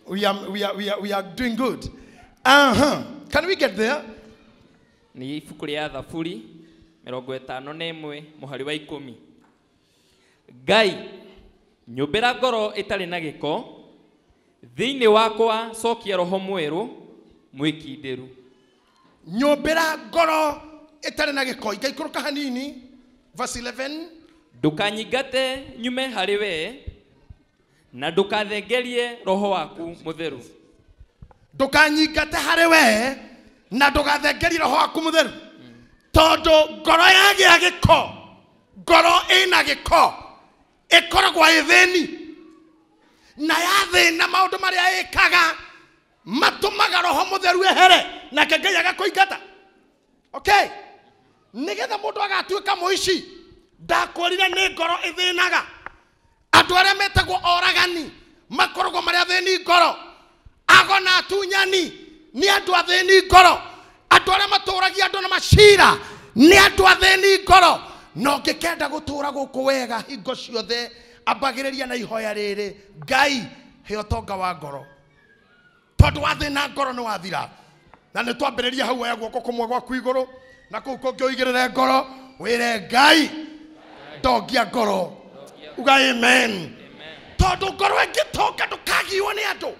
We are doing good. Can we get there? Ni ibuku rĩa Thaburi 51 mũhari wa 10. Ngai nyũmbĩra ngoro ĩtarĩ na gĩko, thĩinĩ wakwa cokia roho mwerũ mwĩkindĩru. Nyũmbĩra ngoro ĩtarĩ na gĩko. Ikaikũrũka hanini. Verse 11. Ndũkanyingate nyume harĩ we, na ndũkathengerie roho waku mũtheru. Ndũkanyingate harĩ we, na ndũgathengerie roho waku mũtheru. Tondũ ngoro yagĩa gĩko, ngoro ĩna gĩko, ĩkoragwo ĩthĩni. Na yathĩna maũndũ marĩa ĩkaga matũmaga roho mũtheru ehere, nake Ngai agakũingata. Okay? Nĩgetha mũndũ agatuĩka mũici, ndakwĩrire nĩ ngoro ĩthĩnaga. Andũ arĩa metagwo oragani makoragwo marĩ athĩni ngoro. Ago na atunyani nĩ andũ athĩni ngoro. Andũ arĩa matũragia andũ na macira nĩ andũ athĩni ngoro. No ngĩkenda gũtũra gũkũ wega hingo ciothe, ambagĩrĩria na ihoya rĩrĩ: Ngai, he ũtonga wa ngoro. Tondũ wathĩna ngoro nĩ wathira. Na nĩ twambĩrĩria hau ya guoko kũmwe gwaku igũrũ, na kũu kũngĩ ũigĩrĩre ngoro, wĩre Ngai, ndongia ngoro. Uga amen. Tondũ ngoro ĩngĩtonga ndũkagiyo nĩ andũ.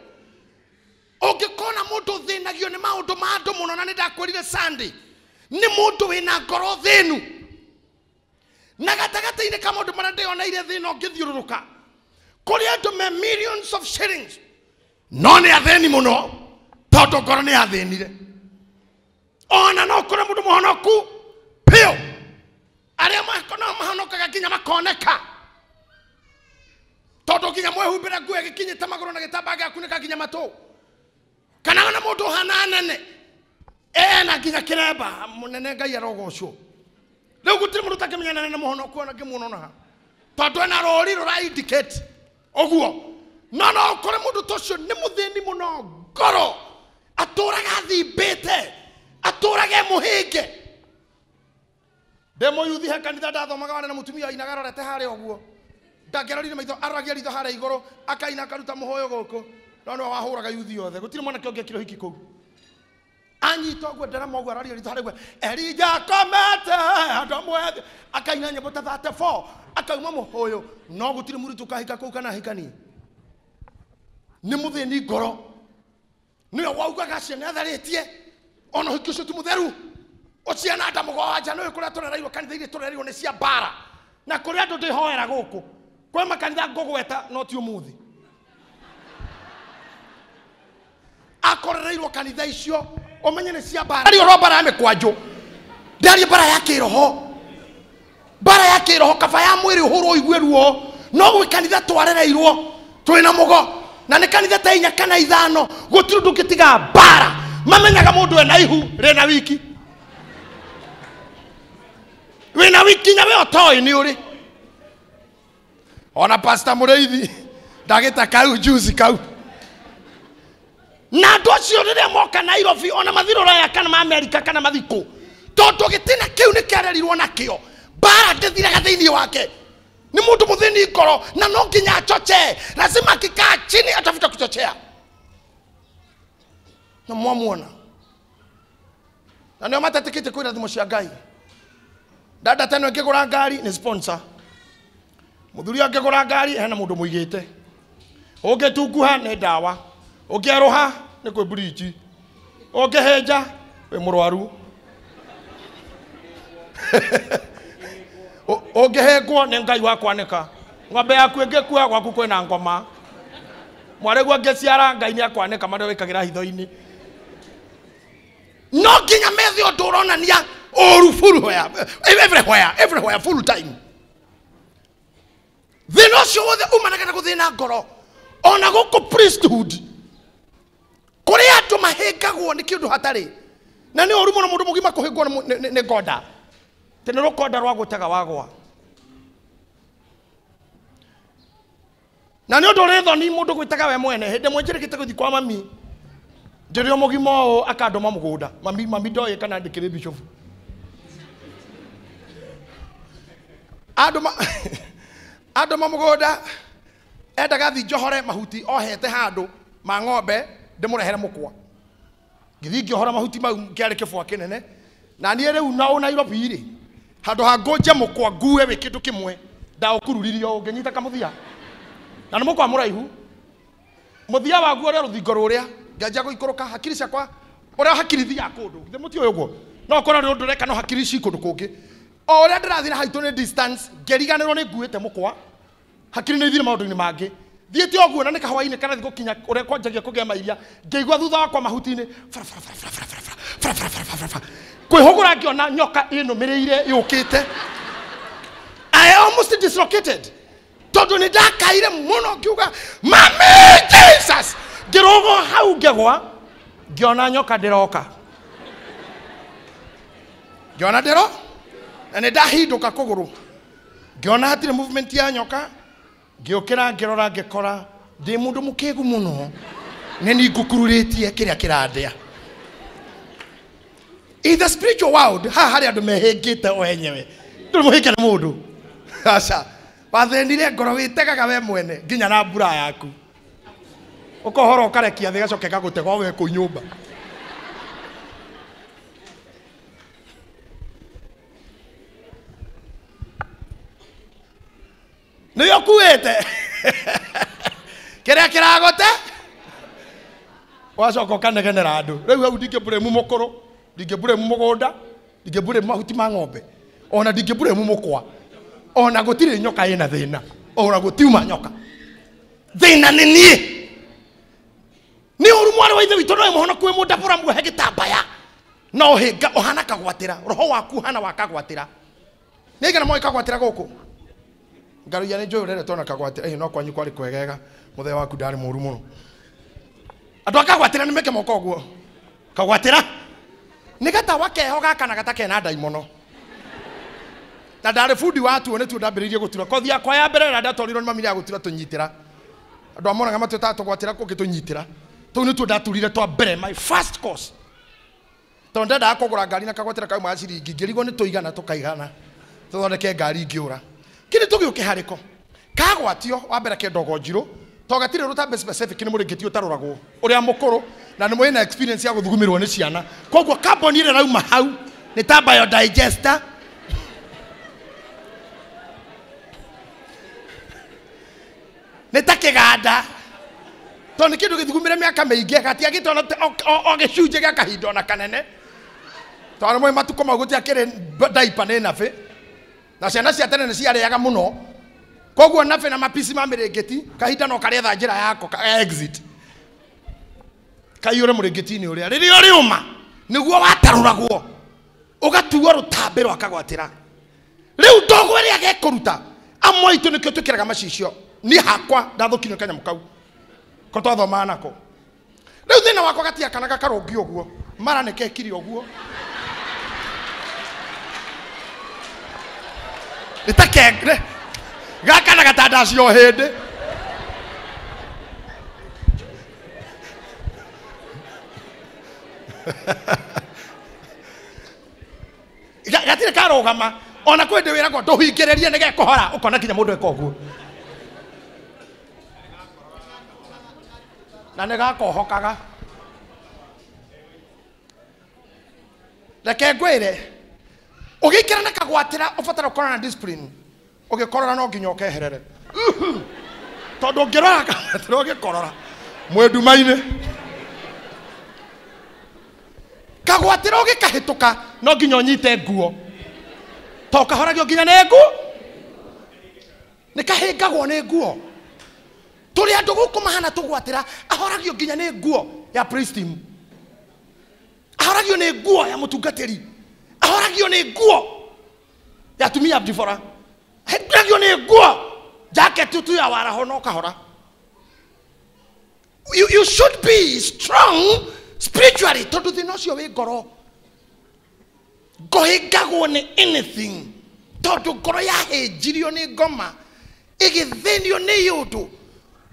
Ũngĩkona mũndũ thĩnagio nĩ maũndũ ma andũ mũno, na nĩ ndakwĩrire Sunday, nĩ mũndũ wĩna ngoro thĩnu. Na gatagatĩ-inĩ ka maũndũ marĩa ndĩoneire thĩna ũngĩthiũrũrũka, kũrĩ andũ me millions of shillings, no nĩ athĩni mũno tondũ ngoro nĩ athĩnire. Ona no kũrĩ mũndũ mũhonoku piũ, arĩa mahonokaga nginya makoneka, tondũ nginya mwĩhumbĩra nguo ĩgĩkinyĩte magũrũ na gĩtambaya gĩakunĩka nginya matũ. Kana ona mũndũ hana nene ena nginya kĩremba mũnene, Ngai arogocwo. Rĩu gũtirĩ mũndũ ũtakĩmenya nene mũhonoku ona ngĩmuona ha, tondũ ena rũri rũra-indicate ũguo. No kũrĩ mũndũ tũcio nĩ mũthĩni mũno ngoro, atũraga thimbĩte, atũraga mũhĩnge. Ndemo yuthi he kanitha ndathomaga wana na mũtumia ainaga arorete harĩa ũguo, ndangĩrorire maitho, aroragia ritho harĩa igũrũ, akaina akaruta mũhũyũ gũkũ. No nĩ wahũraga yuthi yothe, gũtirĩ mwanake ũngĩekire hiki kũu. Anyita ũguo nderema ũguo aroragia ritho harĩa ũguo, Elija komete andũ amwe, akaina nyĩmbo ta 34, akauma mũhũyũ. No gũtirĩ mũritũ kahika kũu kana hikani. Nĩ mũthĩni ngoro. Nĩwe waugaga ciana tharĩtie, ona ũhiki ũcio ti mũtheru. Ũciana nda mũgwanja nĩwe kũrĩa tũrereirwo kanitha iria tũrereirwo nĩ cia mbara. Na kũrĩ andũ ndĩhoera gũkũ, kwĩ makanitha ngũgweta no ti ũmũthĩ. Akorereirwo kanitha icio ũmenye nĩ cia mbara. Arĩ oro mbara ya mĩkwanjũ, ndĩarie mbara ya kĩroho. Mbara ya kĩroho, kaba ya mwĩrĩ ũhũrwo ũigue ruo. No gwĩ kanitha twarereirwo twĩna mũgo, na nĩ kanitha ta 4 kana 5, gũtirĩ ũndũ ũngĩtiga mbara. Mamenyaga mũndũ ena ihu rĩna wiki, wĩna wiki na we ũtoĩ nĩ ũrĩ. Ona Pastor Mũrĩithi ndagĩta kau juice kau. Na andũ acio rĩrĩa moka Nairobi, ona mathiĩ Rũraya kana ma Amerika kana mathikũ, tondũ gĩtina kĩu nĩ kĩarerirwo nakĩo, mbara ndĩthiraga thĩinĩ wake. Ni mũndũ mũthĩni ngoro, na no nginya achoche, lazima akikaa chini atafuta kuchochea. Na mwamuona, na nĩo matetĩkĩte kwĩra thimo cia Ngai. Dada teno ĩngĩgũra ngari nĩ sponsor, mũthuri angĩgũra ngari hena mũndũ mũigĩte, ũngĩtunguha nĩ ndawa, ũngĩerũha nĩ kwĩ bridge, ũngĩhĩnja wĩ mũrwaru, ũngĩhĩngwo nĩ Ngai wa kwanĩka, ng'ombe yaku ĩngĩkua gwaku kwĩna ngoma, mwarĩguo angĩciara Ngai nĩ akwanĩka marĩa wĩkagĩra hitho-inĩ. No nginya methe ũndũ ũronania ũru everywhere full time. Thĩna ũcio wothe umanaga na gũthĩna ngoro. Ona gũkũ priesthood, kũrĩ andũ mahĩngagwo nĩ kĩndũ hatarĩ, na nĩ ũru mũno mũndũ mũgima kũhĩngwo nĩ ngoda. Tene rũkonda rwa gũtega wagwa. Na nĩ ũndũ ũrĩ thoni mũndũ gwĩtaga we mwene, hĩndĩ ĩmwe njĩrĩkĩte gũthiĩ kwa mami, njĩrĩ o mũgima ũũ akandoma mũgũnda. Mami ndoĩ kana ndĩkĩrĩ bishop. Andũ ma mũgũnda endaga thi njohore mahuti ohete handũ ma ng'ombe ndimurehere mukwa ngithi ngiohora mahuti mau ngiare kibwa kinene na niĩ rĩu na Nairobi ri handũ ha ngũnje mukwa ngue wĩ kĩndũ kĩmwe ndaũkururirio ũngĩnyita kamũthia na nĩ mũkwa mũraihu mũthia waguo ũrĩa rũthingo rũrĩa ngĩanjia gũikũrũka hakiri ciakwa ũrĩa hakiri thia kũndũ githĩ mũtio ũguo no ũkorwo nĩ ũndũ ũreka no hakiri ci kũndũ kũngĩ o ũrĩa ndĩrathiĩ na haitũ nĩ distance ngĩriganĩrwo nĩ nguĩte mũkwa hakiri nĩ ithire maũndũ-inĩ mangĩ thiĩte ũguo na nĩ kahwainĩ kana thiĩ gũkinya ũrĩa kwanjagia kũgĩa mairia ngĩigua thutha wakwa mahuti-inĩ kwĩhũgũra ngĩona nyoka ĩnũmĩrĩire yũkĩte I almost dislocated tondũ nĩ ndakaire mũno ngiuga mami Jesus ngĩrũgwo hau ngĩgwa ngĩona nyoka ndĩroka ngĩona ndĩro na nĩ ndahindũka kũgũrũ ngĩona hatirĩ movement ya nyoka ngĩũkĩra ngĩrora ngĩkora ndĩ mũndũ mũkĩgu mũno nĩ ni ngũkururĩtie kĩrĩa kĩrandĩa in the spiritual world haha harĩ andũ mehĩngĩte o enyewe ndũrĩ mũhĩnge nĩ mũndũ aca wathenire ngoro wĩtegaga we mwene nginya na mbura yaku ũkohora ũkarekia thĩ gacoke gagũtega we kũ nyũmba nĩ ũkuĩte kĩrĩa kĩragote wacoka ũkanegenera andũ rĩu hau ndingĩburemu mũkũrũ ndingĩburemu mũgũnda ndingĩburemu mahuti ma ng'ombe ona ndingĩburemu mũkwa ona gũtirĩ nyoka ĩna thĩna ona gũtiuma nyoka thĩna nĩ niĩ nĩ ũru mwarĩ wa ithe witũ no mũhono kwĩ mũndabũra muohe gĩtambaya no hĩnga ũhana kagwatĩra roho waku hana wakagwatĩra nĩ igana moĩ kagwatĩra gũkũ ngaruia nĩ njũĩ ũrere tona kagwatĩra no kwanyu kwarĩ kwegega mũthee waku ndarĩ mũru mũno andũ akagwatĩra nĩ meke moko ũguo kagwatĩra nĩ gatawa keho gaka na gatakena ndaimono na ndarĩ bundi watuo nĩ tuo ndambĩrĩirie gũtura kothi yakwa ya mbere na ndatwarirwo nĩ mami ya gũtura tũnyitĩra andũ amonaga matũĩtaga tũgwatĩra kũngĩ tũnyitĩra tũu nĩ tuo ndaturire twa mbere my first course tondũ ndendaga kũgũra ngari na kagwatĩra kauma ya ciringi ngĩrigwo nĩ tũigana tũkaigana tũthondeke ngari ingĩũra kĩrĩ tũgĩũke harĩko kagwatio wa mbere kĩndogo njirũ to gatirĩ rũtambe specific nĩ mũrĩngĩti ũtarũragwo ũrĩa mũkũrũ na nĩ mwĩna experience ya gũthugumirwo nĩ ciana koguo carbon ĩrĩa rauma hau nĩ ta biodigester nĩ ta kĩganda to nĩ kĩndũ gĩthugumire mĩaka mĩingĩ gatiagĩte o gĩcunjĩ gĩa kahinda ona kanene tondũ mwĩ matukũ mau gũtiakĩrĩ diaper nĩ nabe na ciana cia tene nĩ ciarĩaga mũno koguo nabe na mapici ma mĩrĩngĩti kahinda no karĩetha njĩra yako ka exit kaiyũre mũrĩngĩti-inĩ ũrĩa rĩrĩa ũrĩũma nĩguo watarũragwo ũgatuo rũtambe rwa kagwatĩra rĩu ndogo ĩrĩa gekũruta amwe aitũ nĩkĩo twĩkĩraga macicio niĩ hakwa ndathũkirio kanyamũ kau ko twathomaga nako rĩu thĩna wakwa gatiakanaga karũngi ũguo mara nĩ kekire ũguo nĩ ta kengre gaka na gatandacio hĩndĩ gatirĩ karũgama ona kwĩ ndĩ wĩragwo ndũhingĩrĩrie nĩ gekũhora ũkona kinya mũndũ eka ũguo na nĩ gakohokaga reke ngwĩre ũgĩikĩra na kagwatĩra ũbatara gũkorwo na discipline ũgĩkorora no nginya ũkeherere tondũ ũngĩrora kagwatĩra ũgĩkorora mwĩ nduma-inĩ kagwatĩra ũgĩkahĩtũka no nginya ũnyite nguo to kahoragio nginya nĩ nguo nĩ kahĩngagwo nĩ nguo tũrĩ andũ gũkũ mahana tũgwatĩra ahoragio nginya nĩ nguo ya praise team ahoragio nĩ nguo ya mũtungatĩri ahoragio nĩ nguo ya tumia ndibora ahoragio nĩ nguo jacket tu ya waraho no kahora you should be strong spiritually tondũ thĩna ũcio wĩ ngoro ngohĩngagwo nĩ anything tondũ ngoro yahĩnjirio nĩ ngoma ĩgĩthĩnio nĩ yũndũ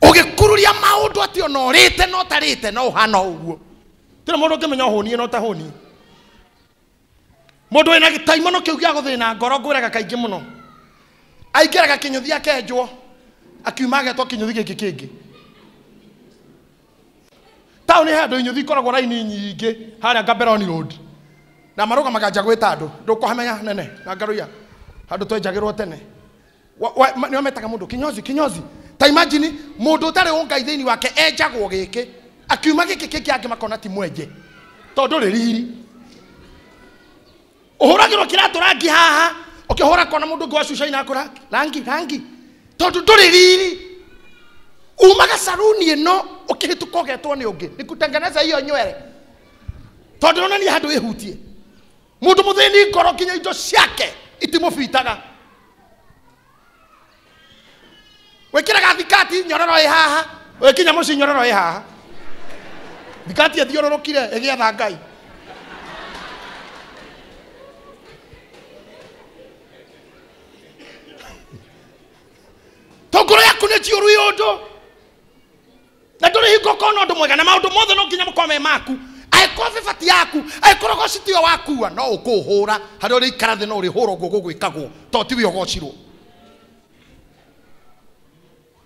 ũgĩkururia maũndũ atĩ ona ũrĩte no tarĩte no ũhana ũguo tĩrĩ mũndũ ũngĩmenya ũhũnie no tahũnie mũndũ wĩna gĩtaimono kĩu gĩa gũthĩna ngoro ngwĩraga kaingĩ mũno aingĩraga kĩnyũthi akenjwo akiuma agetwo kĩnyũthi gĩkĩ kĩngĩ Taũ nĩ handũ inyuĩ ikoragwo raini nyingĩ harĩa Gaberoni Road. Na maroga magaja gwĩta andũ. Ndũkũhamenya nene na Ngaruya. Handũ twenjagĩrwo tene. Nĩo metaga mũndũ kinyozi. Ta imagine mũndũ ũtarĩ ũngai thĩinĩ wake enjagwo gĩkĩ. Akiuma gĩkĩ kĩngĩ makona ti mwenje. Tondũ rĩ riri. Ũhũragĩrwo kĩratũ rangi haha. Ũkĩhũra kona mũndũ ũngĩ wacuca inakũra. Rangi. Tondũ ndũrĩ riri. Umaga saruni ĩno ũkĩhĩtũka ũgetwo nĩ ũngĩ. Nikutengeneza hiyo nywele. Tondũ ona ni handũ ĩhutie. Mũndũ mũthĩni ngoro kinya indo ciake itimũbitaga. Wekĩraga thikati nyororo ĩ haha. Wekinya mũci nyororo ĩ haha. Thikati athiũrũrũkire ĩgĩatha Ngai. Tongoro yaku nĩ ciũru yũndũ. Na ndũrĩ hingo kona ũndũ mwega na maũndũ mothe no nginya mũkome maku. Aĩkorwo bibati yaku, aĩkorwo gocitio wakua no ũkũhũra harĩa ũrĩ ikara thĩ no ũrĩ hũra ũguo gũgwĩkagwo to tiwe ũgocirwo.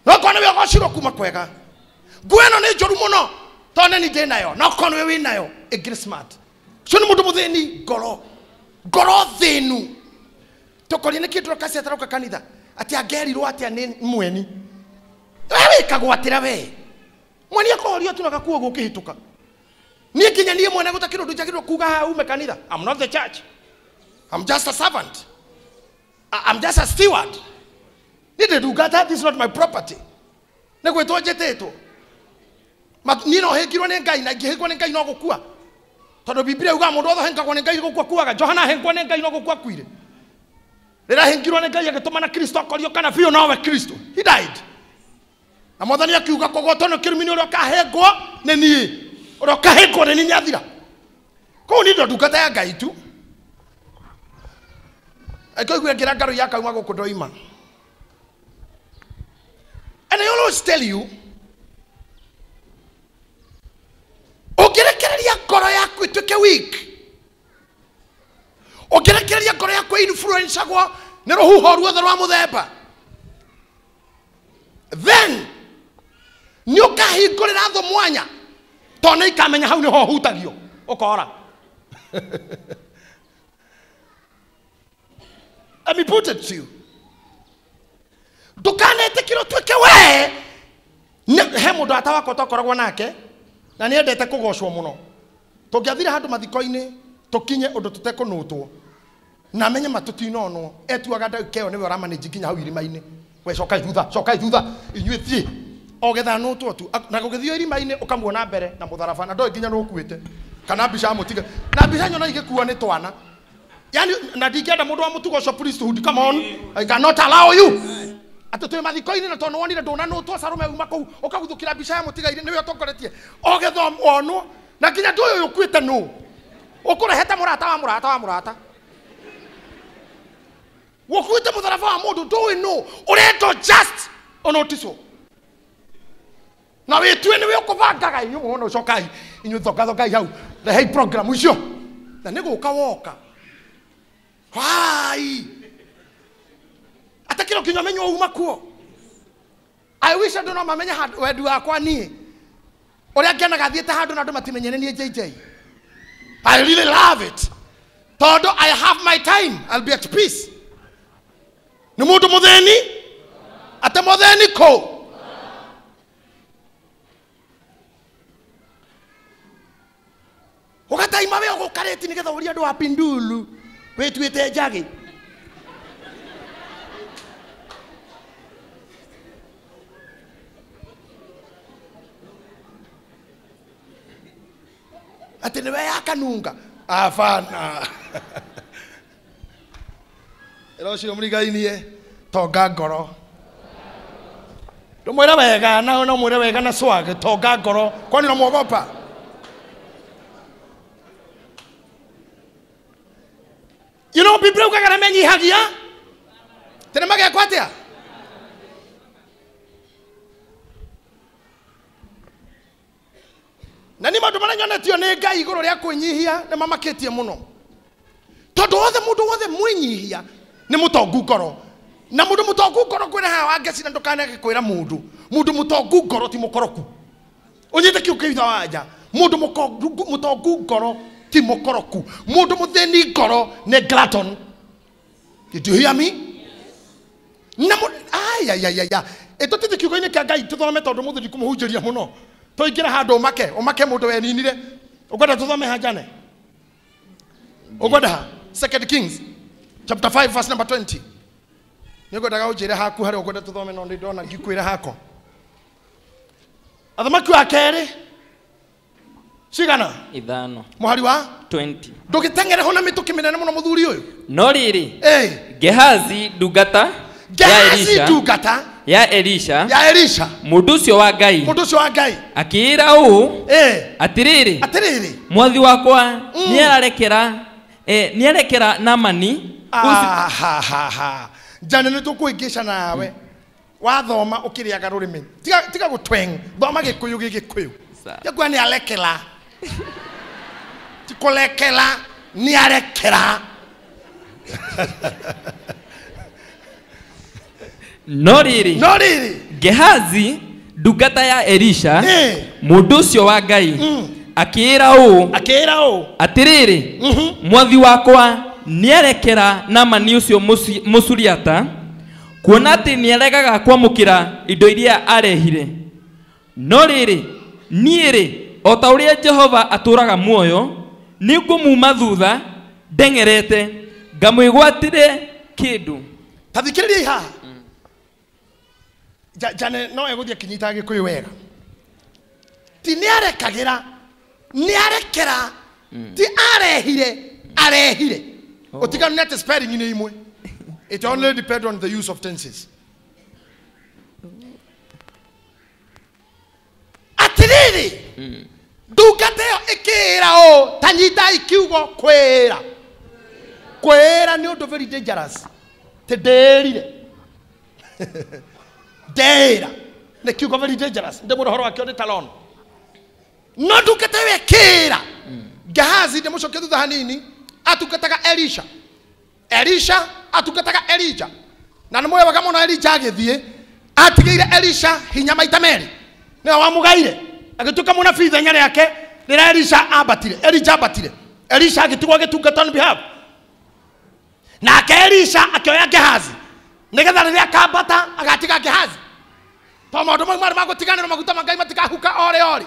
No kona we ũgocirwo kuma kwega. Nguo ĩno nĩ njũru mũno tondũ nĩ ndĩ nayo no kona we wĩ nayo ĩngĩrĩ smart. Cio nĩ mũndũ mũthĩni ngoro thĩnu. Tũkorie nĩ kĩndũ kasi atarauka kanitha ati angerirwo atĩa nĩ mweni. We wĩkagwo atĩra we. Mweni akohorio tu nagakuo gũkĩhĩtũka. Niĩ kinya niĩ mwene gũtakĩrwo ndũjagĩrwo kuga haha ume kanitha. I'm not the church. I'm just a servant. I'm just a steward. Niĩ ndungata, this is not my property. Nĩ gwĩtwo njĩtĩtwo. Niĩ no hĩngirwo nĩ Ngai na ingĩhĩngwo nĩ Ngai no gũkua. Tondũ Biblia yuga mũndũ wothe hĩngagwo nĩ Ngai gũkua kuaga. Johana hĩngwo nĩ Ngai no gũkua kuire. Rĩrĩa hĩngirwo nĩ Ngai agĩtũmana Kristo akorio kana biũ nowe Kristo. He died. Na Mwathani akiuga kũgwatwo nĩ kĩrumi nĩ ũrĩa ũkahĩngwo nĩ niĩ. Ũrĩa ũkahĩngwo nĩ niĩ nyathira. Kũu nĩ ndungata ya Ngai tu. Akaigua ngira Ngaru ya kauma gũkũ ndoima. And I always tell you, ũngĩrekereria ngoro yaku ĩtuĩke weak, ũngĩrekereria ngoro yaku influenceagwo nĩ rũhuho ruothe rwa mũthemba, then nĩ ũkahingũrĩra thũ mwanya tondũ nĩ ikamenya hau nĩho hutagio ũkora. Let me put it to you. Ndũkanetĩkĩre ũtuĩke we he mũndũ atawako tokoragwo nake na nĩ endete kũgocwo mũno. Tũngĩathire handũ mathiko-inĩ tũkinye ũndũ tũtekũnũtwo na amenye matũtinonwo etuaga ndagĩka ĩyo nĩwe ũramanĩnji nginya hau irima-inĩ. We cokai thutha inyuĩ thiĩ ogetha nũtwo tu na gũgĩthio irima-inĩ ũkamuona mbere na mũtharaba na ndoĩ nginya nũkuĩte kana mbica mũtiga na mbica nyona igĩkuo nĩ twana. Yani na ndingĩenda mũndũ wa mũtugo ũcio priesthood. Come on, I cannot allow you. Atĩ twĩ mathiko-inĩ na tondũ wonire ndũnanũtwo Salome uma kũu ũkaguthũkĩra mbica ya mũtiga-inĩ nĩwe ũtongoretie ogetha onwo na nginya ndũĩ ũyũ ũkuĩte nũ ũkũrehete mũrata wa mũrata ũkuĩte mũtharaba wa mũndũ ndũĩ nũ ũrendwo just ũnoticwo na wĩtue nĩwe ũkũbangaga inyuĩ mũno cokai inyuĩ thokai hau rehei program icio na nĩ gũka woka. Why? Atakĩrwo kinya menywo uma kuo. I wish andũ no mamenye wendi wakwa niĩ ũrĩa ngenaga thiĩte handũ na andũ matimenyene niĩ JJ. I really love it. Tondũ I have my time. I'll be at peace. Nĩ mũndũ mũthĩni atĩ mũthĩni kũ ũgataima we ũgũkarĩti nĩgetha ũria andũ wa Pindulu wĩtuĩte njagĩ. Ati niwe yakanunga afana ero cio mrigainie tonga ngoro ndumwira wega na no mwire wega na swag tonga ngoro kwani no mwogopa. You know Biblia ukaga menyihagia tena mage kwatia na ni maũndũ marĩa nyonetio nĩ Ngai igũrũ rĩa kwĩnyihia nĩ mamakĩtie mũno tondũ wothe mũndũ wothe mwĩnyihia nĩ mũtongu ngoro na mũndũ mũtongu ngoro kwĩna haha wangeci na ndũkanage kwĩra mũndũ mũtongu ngoro ti mũkoroku Unyite kiuke itha wanja. Mundu mutongu ngoro ti mukoroku. Mundu mutheni ngoro ne glutton. Did you hear me? Namu ya. Eto tete kiuko ine kia Ngai tuthome tondu muthu ndikumuhunjiria muno. Toingira handu umake mundu we ninire. Ukwenda tuthome hajane. Ukwenda 2 Kings chapter 5 verse number 20. Nigwendaga unjire haku hari ukwenda tuthome no ndona ngikwira hako. Athamaki wa keri cigana ithano muhari wa 20 ndugitengere hona mituki minene muno muthuri uyu no riri Gehazi ndungata ya Elisha mundu ucio wa Ngai akira u atiriri mwathi wakwa niarekera Namani jana nitukuingisha nawe wathoma ukiriaga rurimi tiga gutweng thoma gikuyu gikuyu yakwa ni alekela tikolekela ni arekera no riri Gehazi ndungata ya Elisha mundu ucio wa Ngai akira u atiriri mwathi wakwa nierekera Namani ucio Musuriata kuona ati nieregaga kwamukira indo iria arehire no riri niiri ota uria Jehova aturaga muoyo ningumuma thutha ndengerete ngamwigwatire kindu tathikiriria iha jane no eguthia kinyita gikuyu wega ti niarekagira niarekera ti arehire utiganu net spelling ni imwe. It only depends on the use of tenses. Atiriri ndungateo ikira o tanyita ikiugo kwera ni undu very dangerous te derire dera ne kiugo very dangerous ndemo roho wakio ni talon no ndungateo ikira Gehazi ndemo shoketu hanini atukataga Elisha atukataga Elijah na nimoye wakamona Elijah agithie atigeire Elisha hinya maita meri ne wamugaire agituka munabii ithenya riake rira Elijah abatire Elisha agitigwa gitungata on behalf na Elisha akioya Gehazi nigetha riria akambata agatiga Gehazi to maundu mari magutiganira maguta mangai matikahuka ore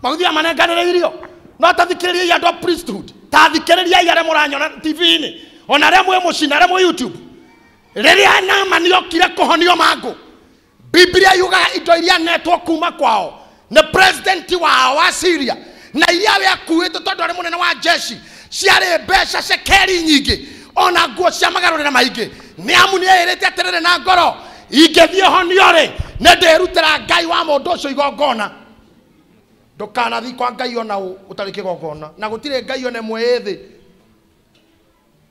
maguthia manenganire irio no tathikiriria andu priesthood tathikiriria yare muranyona TV ini ona remwe mucina remwe YouTube riria Namani okire kuhonio mangu Biblia yuga indo iria netwo kuma kwao ne president wa Syria na iria we akuite tondu ari munene wa jeshi ciari mbeca cekeri nyingi ona nguo cia magarurira maingi ni amu ni erete atirire na ngoro ingethie honio ri ne ndirutira Ngai wa mundu ucio igongona ndukana thi kwa Ngai ona utari kigongona na gutire Ngai ona mwethi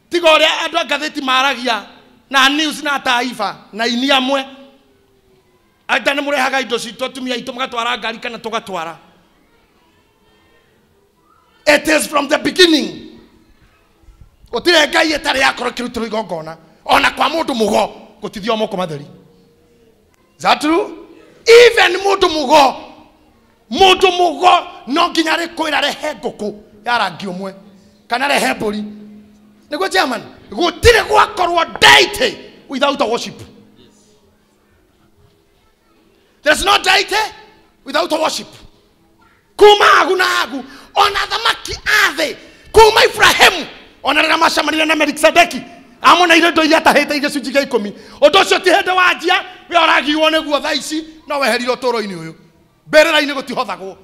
tiga uria andu ngatheti maragia na news na taifa na ini amwe atane murehaga indo citũ tumia itu magatwara ngari kana tugatwara. It is from the beginning utire Ngai etari yakoro kirutiro igongona ona kwa mundu mugo gutithio moko matheri. Is that true? Even mundu mugo no nginya rikwira rehe nguku ya rangi umwe kana rehe mburi niguo German gutire gwakorwo deity without a worship. There's no deity without a worship. Kuma agu ona thamaki athe kuma Ibrahim ona rira macamanire na Melkisedeki amona ire ndo iatahete igicunji gia 10 undu ucio ti hende wanjia we oragiwo niguo thaa ici no weherire uturo-ini uyu mberera-ini gutihothagwo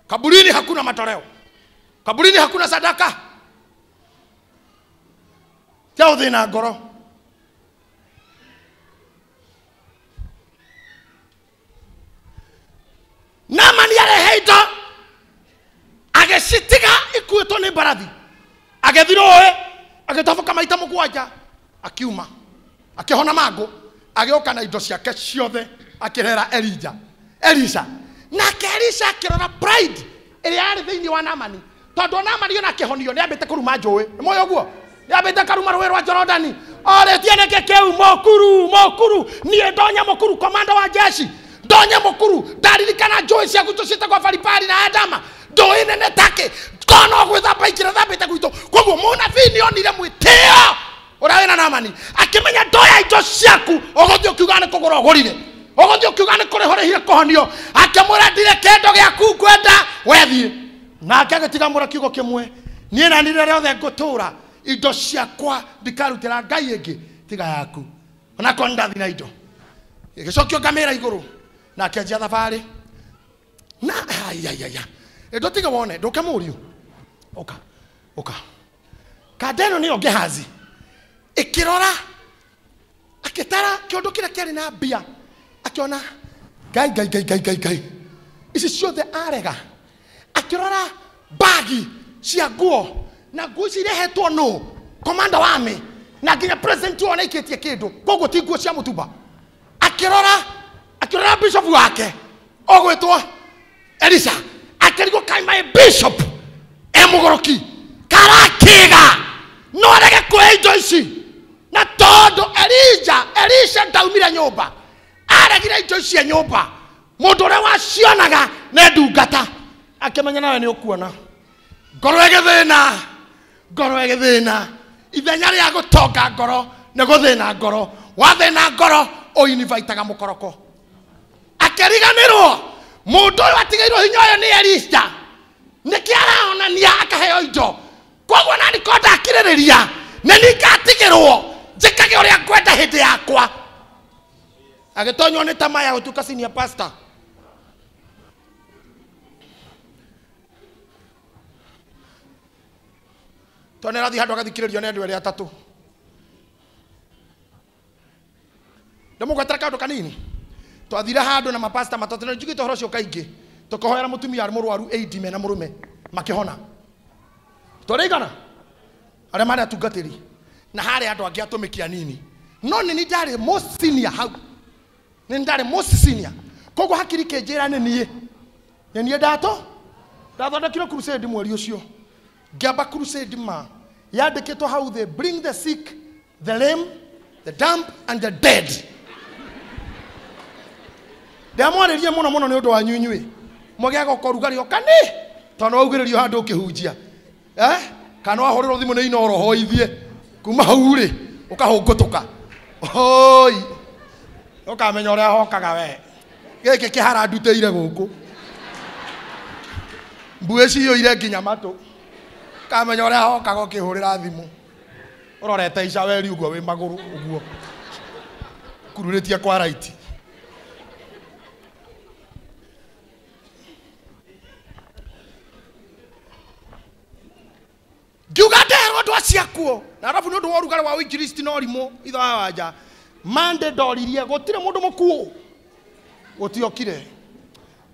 kaburini hakuna matoleo kaburini hakuna sadaka tia uthina ngoro Namani areheito agecitiga ikuitwo ni mbarathi agethiro we agetoboka maita mugwanja akiuma akihona mangu agioka na indo ciake ciothe akirera Elisha na Elisha akirora pride iri ari thiini wa Namani tondu Namani ona akihonio ni ambite kuruma njui moyo guo ni ambite karuma rwe rwa Jordani Ore tiene keu mokuru ni Donya Mukuru komanda wa jeshi. Donya Mukuru ndaririkana Joy cia gutucite kwa Faripari na Adama. Ndoi nene take kono gwithamba ikira thambite gwito. Koguo munabii ni onire mwitio. Urawena namani akimenya ndoya indo ciaku uguthio kiuga ni kugura ugurire. Uguthio kiuga ni kurihorehire kuhonio. Akimura ndire kendo giaku kwenda wethie. Nake agitiga mura kiugo kimwe. Nie na nire rothe ngutura indo ciakwa ndikarutira Ngai ingi tiga yaku. Ona ko ndathi na indo. Igicokio ngamira iguru. Na akenjia thabari. Na ayayaya. Edo tiga wone ndukamurio. Oka. Kadeno ni Gehazi. Ikirora akitara kiondo kira kiari na bia. Akiona gai. Isi ciothe arega. Akirora bagi cia nguo na nguo cirehetwo no komanda wa army na nginya president wona iketie kindu koguo ti nguo cia mutumba. Akirora bishop wake ogwetwo Elisha akirigo kaima bishop emugoroki karakiga no arege kwa indo ici na todo Elisha ndaumira nyumba aragira indo ici nyumba mundu ure wacionaga na ndungata akimenya nawe ni ukuona ngoro egethina ithenya ria gutonga ngoro ne guthina ngoro wathina ngoro oinivitaga mukoroko akiriganirwo mundu watigairwo hinya uyu ni Elisha nikiaraona ni akaheo indo koguo nani konda akiririria na nikatigirwo njikage uria kwenda hindi yakwa agitonywo ni tamaya utuka senior pastor tonera thi handu agathikiririo ni andu eri atatu ndamugwetera kandu kanini twathire handu na mapasta matatu na njugite horo cio kaingi tukohoera mutumia ari murwaru AD mena murume makihona twareigana aria mari atungatiri na hari andu angi atumikia nini no ni ndari most senior hau ni ndari most senior koguo hakiri kenjira ni nie ndathondekire crusade mweri ucio Gaba crusade ma yandikitwo how they bring the sick, the lame, the dumb and the dead. Ndamwaririe muno ni undu wa nyunywe mugiaga ukorugari okani tono augiririo handu ukihunjia kana wahorero thimu ni inoro hoithie kuma hau ri ukahungutuka oi ukamenya uria hokaga we giki kihara nduteire guku mbueci yo ire nginya matu kamenya uria hokaga ukihurira thimu urorete ica weri uguo wi maguru uguo kururitie kwa right Giugatero ndo aciakuo na arafu ndu worugara wa Kristo no rimo itha wanja mande ndoririe gutire mundu mukuo gutiokire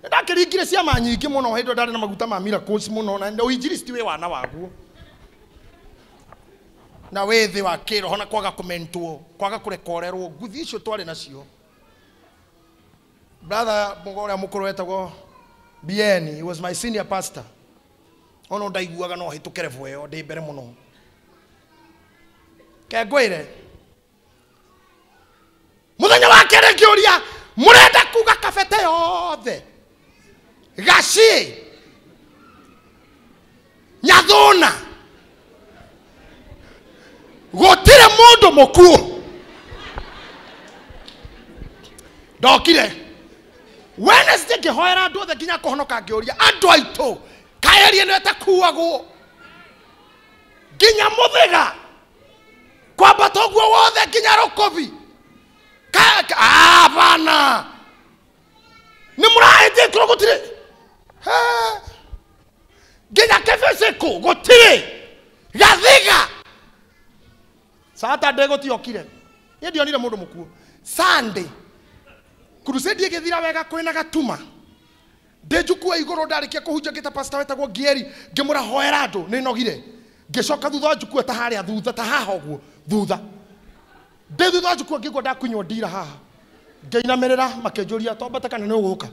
ndakiringire ciama nyingi muno hindo ndari na maguta ma miracles muno na Kristo we wana waguo na wethi wa kiroho na kwaga kumentwo kwaga kurekorerwo nguthi icio twari nacio brother mugore mukuru wetagwo BN, he was my senior pastor. Ono ndaiguaga no hitukere vuyo ndi mbere muno kengwire muthenya wa kere ngiuria murenda kuga kabete yothe gaci nyathuna gutire mundu mukuo ndokire Wednesday ngihoera andu othe nginya kuhonoka ngiuria andu aitu kaerie nete kuagwo nginya muthiga kwamba toguo wothe nginya rukobi bana ni murahete kuro gutire nginya kefeseko gutire gathiga Saturday gutiokire ye ndionire mundu mukuo Sunday crusade igithira wega kwina gatuma ndejukua igoro ndarikia kuhunja gita pastor wetagwo Gieri ngimura hoera andu ni nogire ngicoka thutha njukua ta haria thutha ta haha uguo thutha thutha njukua ngigwa ndakunywa ndira haha ngeinamirira makenjuria tombata kana ni uguka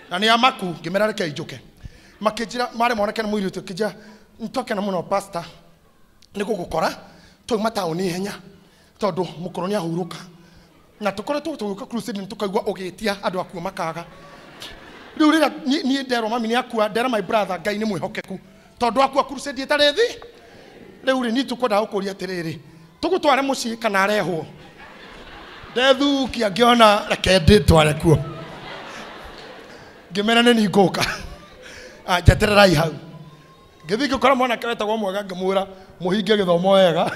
na ni amaku ngimera reke ijuke makenjira mare moneke na mwiri tukija ntoke na muno pastor ni gugukora tuma tauni henya tondu mukoroni ahuruka na tukoretwo tuguka crusade tukaigua ugitia andu akuo makaga riu rira ni ndero mami ni akua ndera my brother ngai ni mwihokeku tondu akua crusade itare thi riu ri ni tukwenda gukuria atiriri tugutware mucii kana arehwo ndethukia ngiona reke nditware kuo ngimena ni nguka njetererai hau ngithi ngikora mwana kawetagwo mwega ngimwira muhinge githomo wega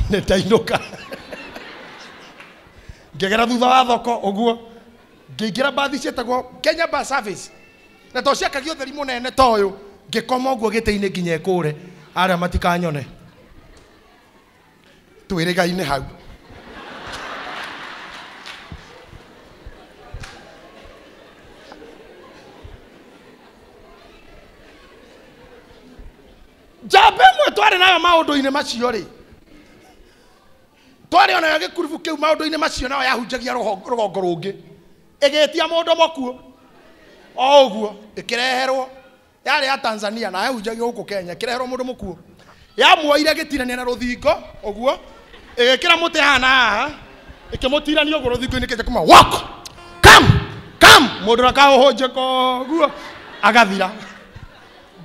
nitainuka ngegera thutha wa thoko uguo ngiingira bathi cietagwo Kenya Bus Service na to ciakagio theri munene toyo ngikoma uguo gite-ini nginya ekure aria matikanyone twirigaine hau Jabe mwe tware nayo maundu-ini macio ri tware ona yage kurubu kiu maundu-ini macio nayo yahunjagia rugongo rungi igetia mundu mokuo o uguo ikireherwo yari ya Tanzania na yahunjagia huko Kenya kireherwo mundu mukuo yamuoire gitirania na ruthingo uguo igikira muti hana ikimutirania uguo ruthingo-ini kije kuma walk come mundu akahunje ko uguo agathira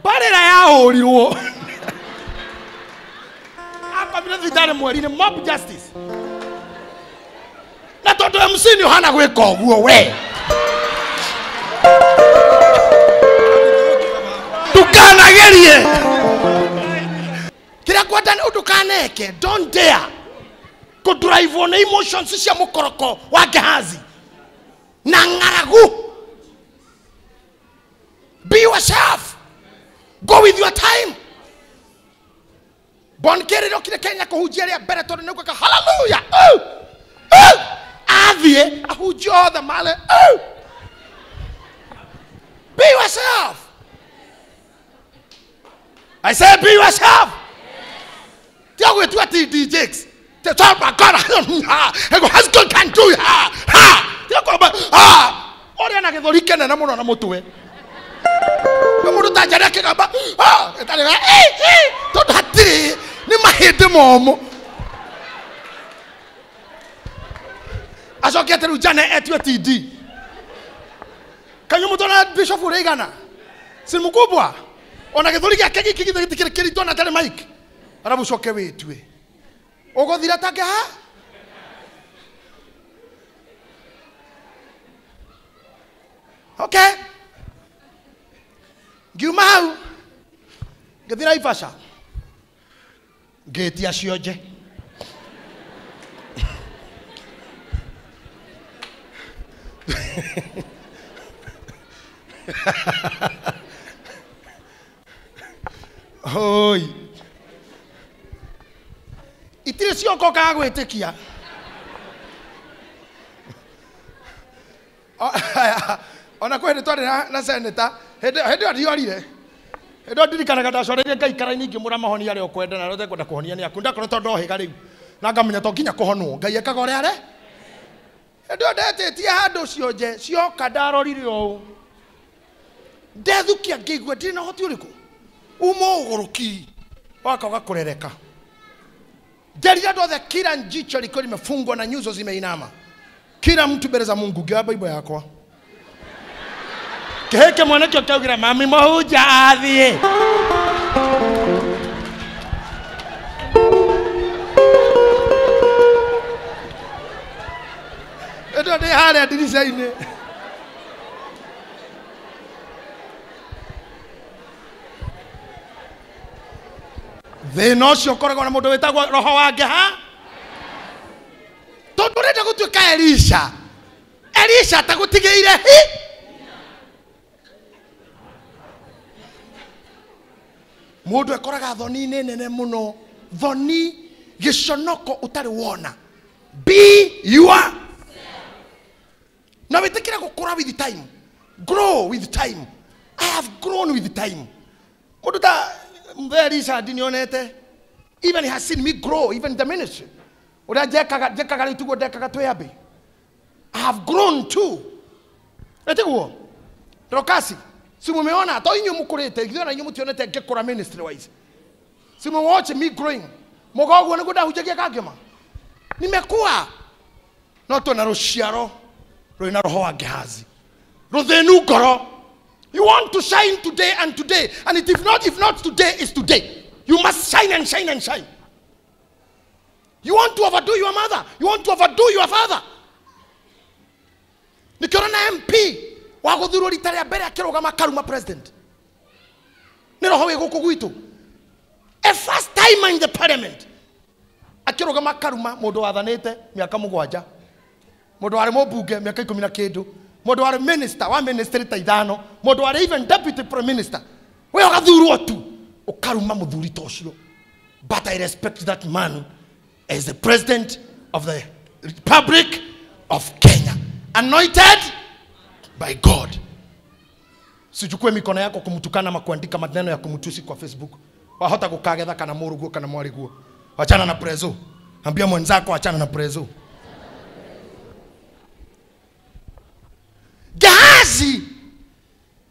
barera yahurirwo akabira thitare mweri-ini mob justice na tondu MC ni hana gwika uguo we tukanagerie kira kwata udukaneke don't dare to drive on emotions cia mukoroko wa gehazi na ngaragu be yourself go with your time Bonkeri rokire Kenya kuhujia ria mbere tondu niguka hallelujah athie ahujia othe male be yourself I say be yourself tell we to DJs the talk about God has God can do tell ori na githori kene na muno na mutwe mundu tajari akigamba etare tondu hatiri ni mahindi momo acokete riu jane etio TD kanyu mutona Bishop Reigana si mkubwa ona githuri giake giki kirito na tele mic arabu coke witwe uguthira take ha okay ngiuma hau ngithira Ivasha ngetia cionje oi itire ciongo ka gwitikia ona kwende twari na senator hende ndiorire hende ndirikanaga ndacoreire ngai karaini ngimura mahoni aria ukwenda na rothe kwenda kuhonia ni akunda kono tondu higa riu na ngamenya to nginya kuhonwo ngai ekaga uria are hende ndetetie handu cionje cioka ndarorire o ndethukia ngigua ndiri na hoti uriku umo uguruki wakaga kurereka nderia ndo the kila njicho liko limefungwa na nyuso zimeinama kila mtu mbele za Mungu gaba Biblia yakwa keheke mwanake akaugira mami mohuja athie edo de hale adirisha-ini thina ucio ukoragwo na mundu witagwo roho wa ngeha tondu renda gutuika Elisha atagutigeire mundu ekoraga thoni nene muno thoni giconoko utari wona be your na witikira gukura with time grow with time I have grown with time mundu ta Elisha ndinionete even he has seen me grow even in the ministry uria jekaga ritugo ndekaga twambe I have grown too etiguo Rokasi si mumeona to inyu mukurite ithuona inyu mutionete ngikura ministry wise si watch me growing mugogo ni guda hujagia kangema nimekuwa no tuna ruciaro rwina roho wa Gehazi ruthenu ngoro. You want to shine today and today, and if not today is today. You must shine and shine and shine. You want to overdo your mother, you want to overdo your father. Nikiona MP wa guthurwo rita rĩa mbere akirugama karuma president ni roho we guku gwitu. A first time in the parliament akirugama karuma mundu wathanite miaka 7, mundu wari mubunge miaka 10 na kindu, mundu wari minister wa ministry ta 5, mundu wari even deputy prime minister. We ugathurwo tu ukaruma muthuri tocio. But I respect that man as the president of the Republic of Kenya, anointed by God. Sijukue mikono yako kumtukana ama kuandika maneno ya kumtusi kwa Facebook. Wahota kukagetha kana muruguo kana mwariguo. Achana na prezo. Ambia mwenzako achana na prezo. Gehazi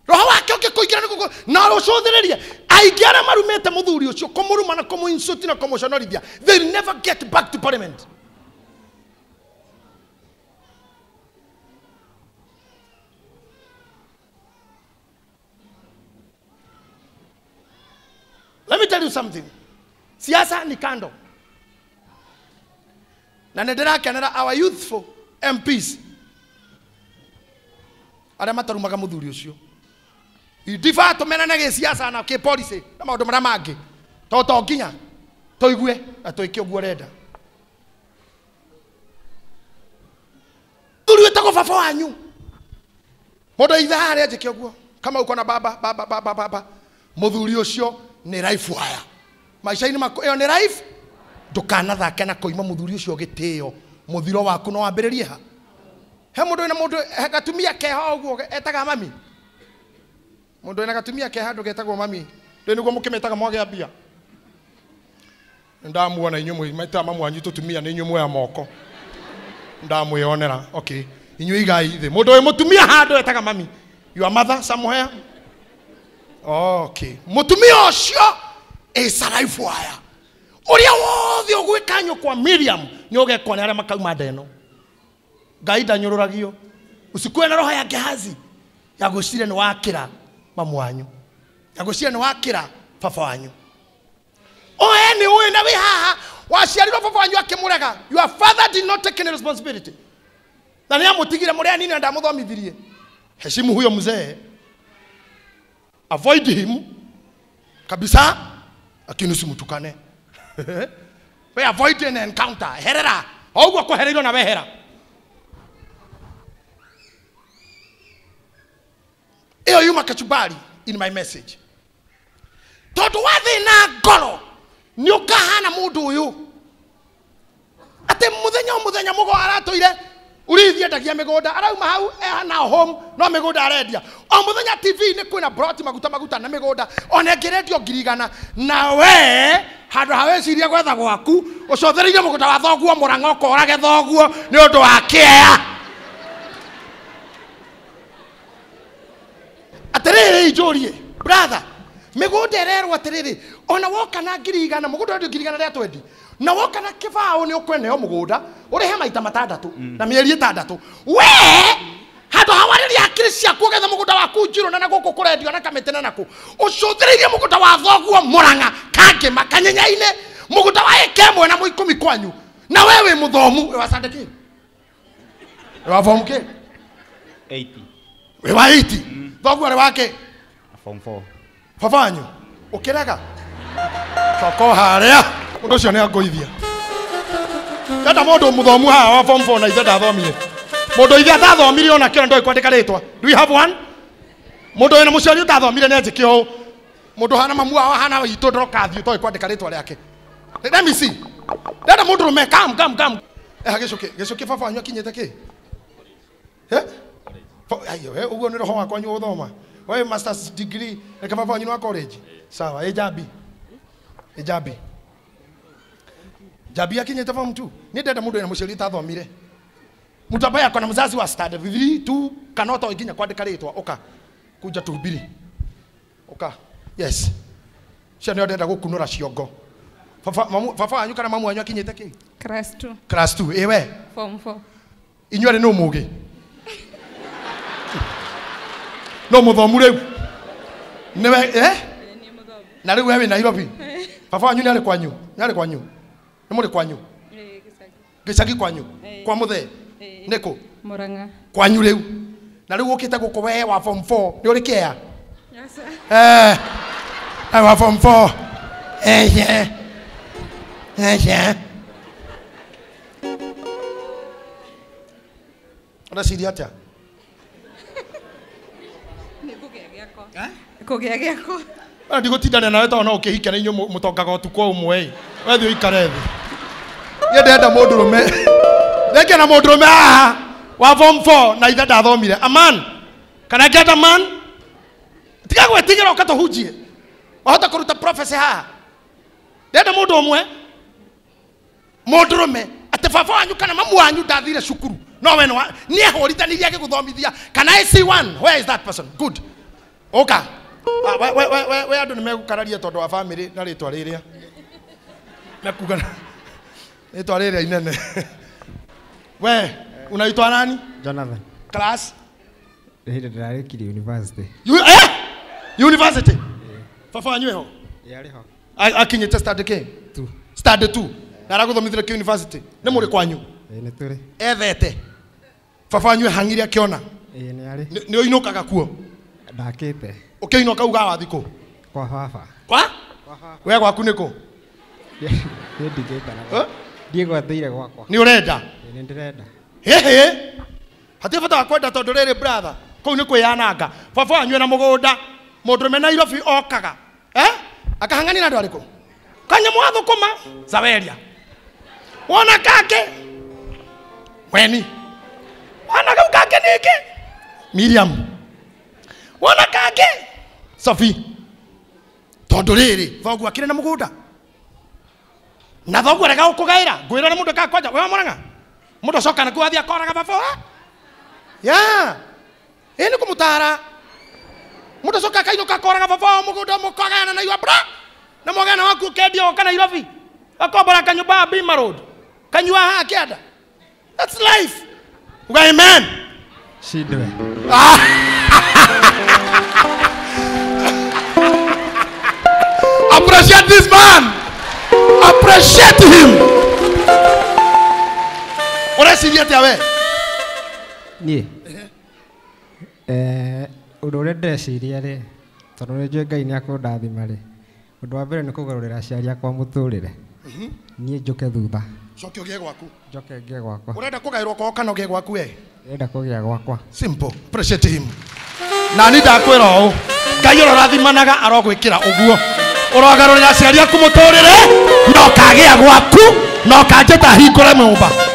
roho wake ukikuingira niguo na rucuthireria aingiara marumete muthuri ucio kumuruma na kumuinsuti na kumuconorithia. They'll never get back to parliament. Let me tell you something. Siasa ni kando. Na nedera kenera our youthful MPs. Ara matarumaga muthuri ucio. Idifa to mena na siasa na ke policy na maundu mara mangi. To nginya toigue na toike uguo renda. Turi wetako baba wanyu. Modo ithare njike uguo. Kama uko na baba muthuri ucio ni life wire. Maisha-ini mako iyo ni life. Ndukana thake na koima muthuri ucio gitio. Muthiro waku no wambiririe ha. He mundu ina mundu gatumia keho uguo etaga mami. Mundu ina gatumia keha ndugetagwo mami. Ndi niguo mukimetaga mwage mbia. Ndamuona inyumu maita mamu anyu tutumia ni inyumu ya moko. Ndamuyonera. Okay. Inyu igai thi. Mundu we mutumia handu etaga mami. Your mother somewhere. Okay. Mutumia ucio is a life wire. Uria wothe ugwikanyo kwa Miriam ni ugekwa ni aria makauma ndeno. Ngai ndanyururagio. Usikue na roho ya Gehazi ya gucire ni wakira mamu wanyu. Ya gucire ni wakira baba wanyu. Oe ni uwe na we haha waciarirwo baba wanyu akimurega. Your father did not take any responsibility. Na ni amutigire muri anini ndamuthomithirie. Heshimu huyo mzee. Avoid him kabisa, lakini usimutukane. We avoid an encounter. Herera ogwo kuhereirwo na wehera. Eyo yuma kachubali in my message. Tondu wathi na ngoro ni ukahana mundu uyu ate muthenya mugo aratoire urithia ndagia migoda arauma hau ehana home no migoda arendia o muthenya TV ni kwina broti maguta na migoda ona ngirendio ngirigana na we handu haweciria gwetha gwaku ucothereire muguta wa thoguo Murang'a korage thoguo ni undu wa kiea atiriri ijurie brother migoda ererwo atiriri ona woka na ngirigana muguda ndio ngirigana ria twendi na woka na kibao ni ukwene muguda urihe maita 6 na mieri 6 we handu hawariri akiri ciaku getha muguda waku njiro na guku kurendio na kametena naku ucuthireirie muguda wa thoguo Murang'a kange makanyenyaine muguda wa ekemwe na muikumi kwanyu na wewe muthomu we wasandiki wa form ke 80 we wa 80 thoguo ari wake form 4 fafanyu ukirega toko haria undu cio ni angoithia ndenda mundu muthomu haha wa form 4 na ithe ndathomire mundu ithe atathomire ona kio ndoi kwandika ritwa. Do we have one? Mundu ena muciari utathomire ne njike o mundu hana mamu wa hana itu ndoka thiu toi kwandika ritwa riake. Let me see. Ndenda mundu rume kam gicuki fafanyu akinyete ki ayo uguo ni roho wakwa nyu uthoma we masters degree eka fafanyu wa college sawa ejabi Jabi akinyete form 2 ni ndenda mundu ena muciari utathomire mtu ambaye akona mzazi wa standard 3 2 kanota ikinya kwandika ritwa oka kuja tuhubiri oka yes cia ni ndenda gukunura ciongo baba anyu kana mamu anyu akinyete ki Class 2. Class 2. Ewe? Form 4. Inyuare no muge. No muthomu riu. Niwe Ni muthomu. Na riu wewe Nairobi. Baba wanyu ni ari kwanyu. Ni ari kwanyu. Ni muri kwanyu. Gicagi. Gicagi kwanyu. Kwa muthe. Niko. Muranga. Kwanyu riu. Na riu ukite guko we wa form 4. Ni uri kia? Yes sir. Wa form 4. Yeah. Yeah. Ona siri atia? Kugea giako. Ana ndigutindana nawe tondũ no ũkĩhike na inyuĩ mũtongaga ũtukũ ũmwe we thiĩ ũikare thĩ. Niĩ ndĩrenda mũndũrũme reke na mũndũrũme haha wa form 4 na ithe ndathomire. Aman, kana ngĩenda man tiga gwĩtigĩra ũkatũhunjie wahota kũruta prophecy haha. Ndĩrenda mũndũ ũmwe mũndũrũme atĩ baba wanyu kana mamu wanyu ndathire cukuru no we nĩ ahũritanirie agĩgũthomithia. Can I see one? Where is that person? Good. Okay. We andu nimegukararia tondu wa family na ritwa riria nakuga ritwa riria inene. We unaitwa nani? Jonathan. Class Direct university. University. Baba wanyu eho? Yari ho. Akinyite study K? 2. Study 2. Na araguthomithire ki university. Ni muri kwanyu? Ni turi. Ethete. Baba wanyu ehangire akiona? Ni yari. Ni uinukaga kuo? Ndakite. Ukiinuka uga wathi ku? Kwa baba. Kwa? We gwaku niko? Ni ndigĩtana. Diego athire gwakwa. Ni urenda? Ni ndirenda. Hehe. Hatia bata wa kwenda tondu riri brother. Kau ni kwiyananga. Baba wanyu na mugunda. Mũndũrũme Nairobi okaga. Akahangania na andũ arĩkũ? Kanyamũ wa thũkũma. Zaweria. Wona kake. Weni. Wona kau kake nĩkĩ? Miriam. Wona kake. Sophie. Tondu riri thogu akire na mugunda. Na thogu rega ukugaira. Ngwira na mundu ka kwanja. Wewe Muranga. Mundu coka na kuathi akoraga baba. Ya. Ni kumutara. Mundu coka kainuka akoraga baba mugunda mukagana na iwa bra. Na mugana waku kendio kana Nairobi. Akombora kanyumba Bima Road. Kanyua ha kiada. That's life. Amen. Shidwe. Appreciate this man. Appreciate him. Ureciria tia we? Ni. Undu uria ndeciria ri tondu ni njui Ngai ni akundathima ri. Undu wa mbere ni kugarurira aciari akwa muturire. Nie njuke thutha. Coke ugie gwaku. Njoke ngie gwakwa. Urenda kugairwo kwa kana ugie gwaku we? Ndenda kugia gwakwa. Simple. Appreciate him. Na ni ndakwira o. Ngai ũrorathimanaga arogwĩkĩra ũguo. Ũrogarũrĩra aciari aku mũtũrĩre no kagĩa gwaku no kanjĩta hingũre nyũmba.